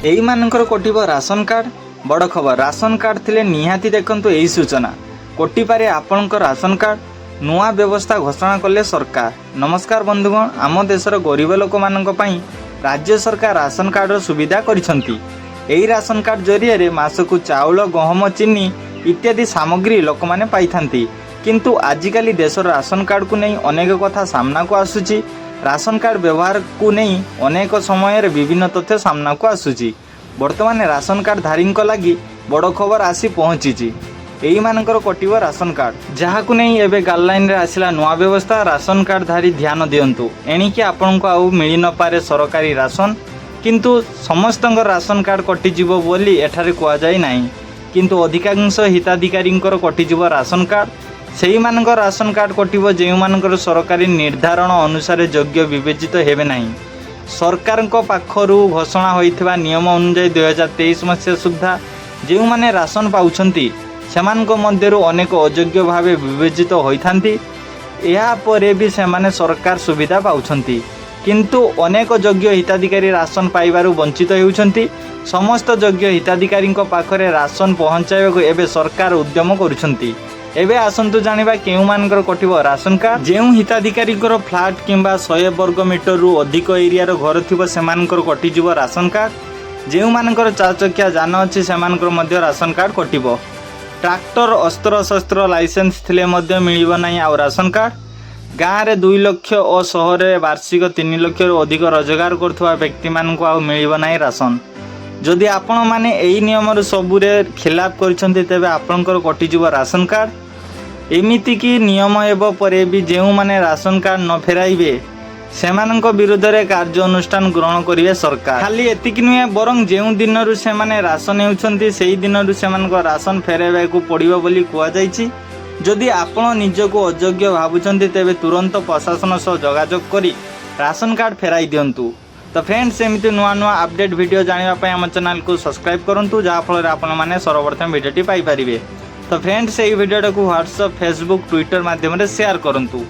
एई मानकर कटिब ration card बड़ खबर। राशन कार्ड थिले निहाती देखंतु एई सूचना कटिपारे आपणकर राशन कार्ड नुआ व्यवस्था घोषणा कले सरकार। नमस्कार बंधुगण, आम देशर गरीब लोक मानक पई राज्य सरकार राशन कार्ड सुविधा करिसंती। एई राशन कार्ड जरिए मासकु चाउल गहम चीनी इत्यादि सामग्री लोक माने पाइथांती। किंतु आजिकाली देशर राशन कार्ड को नहीं अनेक कथा सामना को आसुची। राशन कार्ड व्यवहार को नहीं अनेक समय विभिन्न तथ्य सामना को आसुची। वर्तमान राशन कार्ड धारी लगी बड़ खबर आसी पहुँची। एई मानकर कटिब राशन कार्ड जहाकु नहीं एबे गाइडलाइन रे आसिला नुआ व्यवस्था। राशन कार्ड धारी ध्यान दियंतु, एणिकी आपनको आउ मिली न पारे सरकारी राशन, किंतु समस्त राशन कार्ड कटिजिवो बोली एठारे कुआ जाय नाही। किंतु अधिकांश हिताधिकारी कटिजिवो राशन कार्ड। सेही मानकर राशन कार्ड कटिबो जेउ मानकर सरकारी निर्धारण अनुसार योग्य विवेचित हेबे नाही। सरकार पाखरु घोषणा होइथिबा नियम अनुसार 2023 मसीहा सुद्धा जेउ माने राशन पाउछंती सेमानक मध्यरु अनेक अयोग्य भावे विवेचित होइथांती। एहा परे भी सेमाने सरकार सुविधा पाउछंती, किंतु अनेक योग्य हिताधिकारी राशन पाइबारु वंचित हेउछंती। समस्त योग्य हिताधिकारी पाखरे राशन पहुंचाइबाकु एबे सरकार उद्यम करुछंती। एबे आसंतु जानिबा केउ मानकर कटिब राशन कार्ड। जेउ हिताधिकारी फ्लाट किंबा 100 वर्ग मीटर रु अधिक एरिया रो घर थिबो सेमानकर कटिजिवो राशन कार्ड। जेउ मानकर 4 चकिया जान अछि सेमानकर मध्य राशन कार्ड कटिबो। ट्रैक्टर अस्त्र शस्त्र लाइसेंस थिले मध्य मिलिबो नाही आ राशन कार्ड। गाँव में 2 लाख और सहर में वार्षिक 3 लाख अधिक रोजगार करुवा व्यक्ति मानक आउ मिलिबो नाही राशन। जदि आपण माने एई नियम सबुरे खिलाफ करिसंती तेबे आपणकर कटिजिवो राशन कार्ड। एमिति कि नियम हेबो परे भी जेउ माने राशन कार्ड न फेराइबे सेमानक विरुद्ध रे कार्य अनुष्ठान ग्रहण करिवे सरकार। खाली एतिक नुहे बरं जेउ दिनरु सेमाने राशन हेउछंती सेही दिनरु सेमानक राशन फेराइबाकू पड़िबो बोली कुआ जायछि। जदि आपण निजको अयोग्य भावुछंती तेबे तुरंत प्रशासन सह जोगाजोग करी राशन कार्ड फेराई दियंतु। तो फ्रेंड्स, एमिति नुआ नुआ अपडेट वीडियो जानिबा पय हम चैनल को सब्सक्राइब करंतु, जहा फल रे आपण माने सर्वप्रथम वीडियोटी पाई परिबे। तो फ्रेंड्स, एई वीडियोटा को व्हाट्सएप, फेसबुक, ट्विटर माध्यम रे शेयर करंतु।